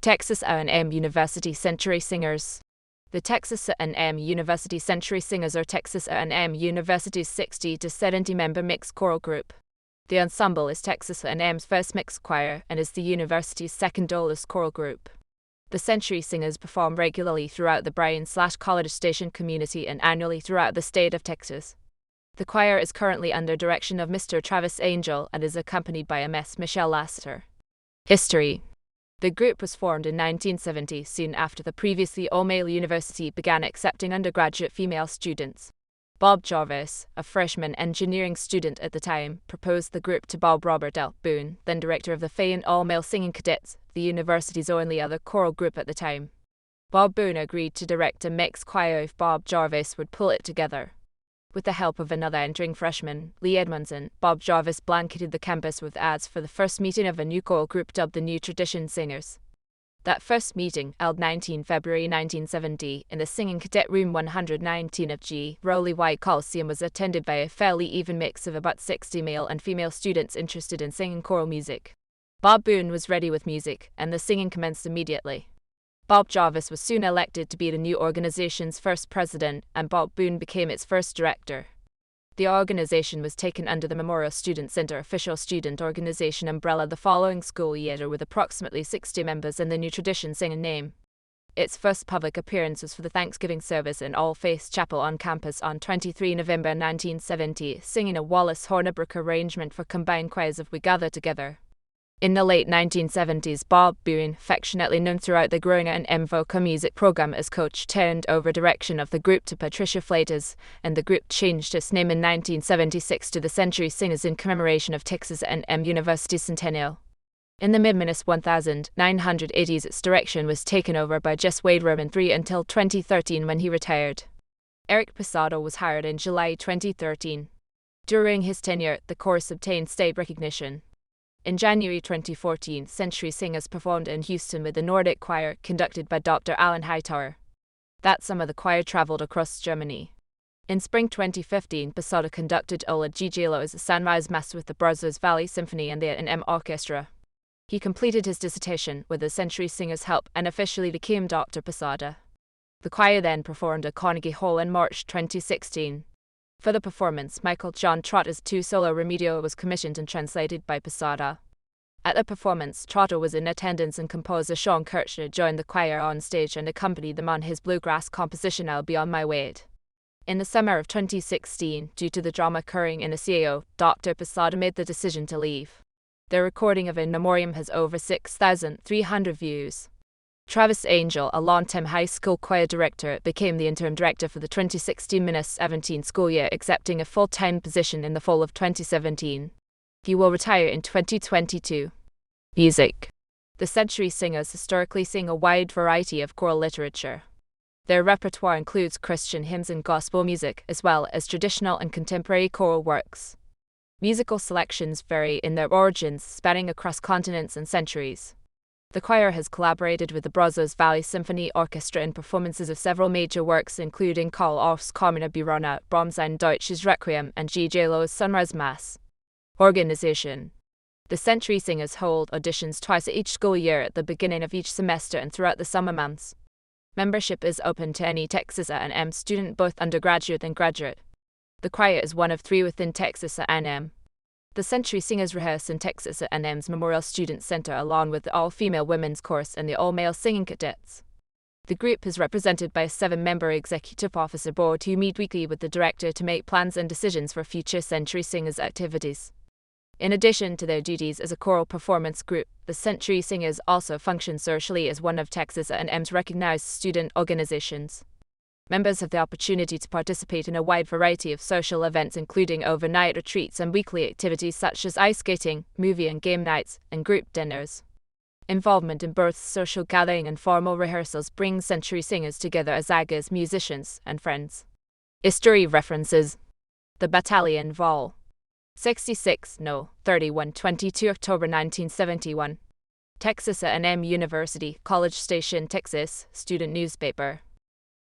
Texas A&M University Century Singers. The Texas A&M University Century Singers are Texas A&M University's 60 to 70-member mixed choral group. The ensemble is Texas A&M's first mixed choir and is the university's second oldest choral group. The Century Singers perform regularly throughout the Bryan/College Station community and annually throughout the state of Texas. The choir is currently under direction of Mr. Travis Angel and is accompanied by Ms. Michelle Lassiter. History. The group was formed in 1970, soon after the previously all-male university began accepting undergraduate female students. Bob Jarvis, a freshman engineering student at the time, proposed the group to Bob Robert L. Boone, then director of the Fayette All-Male Singing Cadets, the university's only other choral group at the time. Bob Boone agreed to direct a mixed choir if Bob Jarvis would pull it together. With the help of another entering freshman, Lee Edmondson, Bob Jarvis blanketed the campus with ads for the first meeting of a new choral group dubbed the New Tradition Singers. That first meeting, held 19 February 1970, in the Singing Cadet Room 119 of G. Rowley White Coliseum, was attended by a fairly even mix of about 60 male and female students interested in singing choral music. Bob Boone was ready with music, and the singing commenced immediately. Bob Jarvis was soon elected to be the new organization's first president, and Bob Boone became its first director. The organization was taken under the Memorial Student Center official student organization umbrella the following school year, with approximately 60 members in the New Tradition singing name. Its first public appearance was for the Thanksgiving service in All Faiths Chapel on campus on 23 November 1970, singing a Wallace Hornibrook arrangement for combined choirs of We Gather Together. In the late 1970s, Bob Boone, affectionately known throughout the growing A&M vocal music program as coach, turned over direction of the group to Patricia Flatus, and the group changed its name in 1976 to the Century Singers in commemoration of Texas A&M University's centennial. In the mid-1980s, its direction was taken over by Jess Wade Roman III until 2013 when he retired. Eric Posada was hired in July 2013. During his tenure, the chorus obtained state recognition. In January 2014, Century Singers performed in Houston with the Nordic Choir, conducted by Dr. Alan Hightower. That summer the choir traveled across Germany. In spring 2015, Posada conducted Ola Gigelo's Sunrise Mass with the Brazos Valley Symphony and the A&M Orchestra. He completed his dissertation with the Century Singers' help and officially became Dr. Posada. The choir then performed at Carnegie Hall in March 2016. For the performance, Michael John Trotter's two-solo Remedio was commissioned and translated by Posada. At the performance, Trotter was in attendance and composer Sean Kirchner joined the choir on stage and accompanied them on his bluegrass composition I'll Be on My Way. In the summer of 2016, due to the drama occurring in a CAO, Dr. Posada made the decision to leave. The recording of In Memoriam has over 6,300 views. Travis Angel, a long-time high school choir director, became the interim director for the 2016-17 school year, accepting a full-time position in the fall of 2017. He will retire in 2022. Music. The Century Singers historically sing a wide variety of choral literature. Their repertoire includes Christian hymns and gospel music, as well as traditional and contemporary choral works. Musical selections vary in their origins, spanning across continents and centuries. The choir has collaborated with the Brazos Valley Symphony Orchestra in performances of several major works including Karl Orff's Carmina Burana, Brahms' Ein Deutsches Requiem, and Gigelo's Sunrise Mass. Organization. The Century Singers hold auditions twice each school year at the beginning of each semester and throughout the summer months. Membership is open to any Texas A&M student, both undergraduate and graduate. The choir is one of three within Texas A&M. The Century Singers rehearse in Texas A&M's Memorial Student Center along with the all-female women's chorus and the all-male singing cadets. The group is represented by a 7-member executive officer board who meet weekly with the director to make plans and decisions for future Century Singers activities. In addition to their duties as a choral performance group, the Century Singers also function socially as one of Texas A&M's recognized student organizations. Members have the opportunity to participate in a wide variety of social events including overnight retreats and weekly activities such as ice skating, movie and game nights, and group dinners. Involvement in both social gathering and formal rehearsals brings Century Singers together as agas, musicians, and friends. History references. The Battalion Vol. 66 No. 31 22 October 1971. Texas A&M University, College Station, Texas, student newspaper.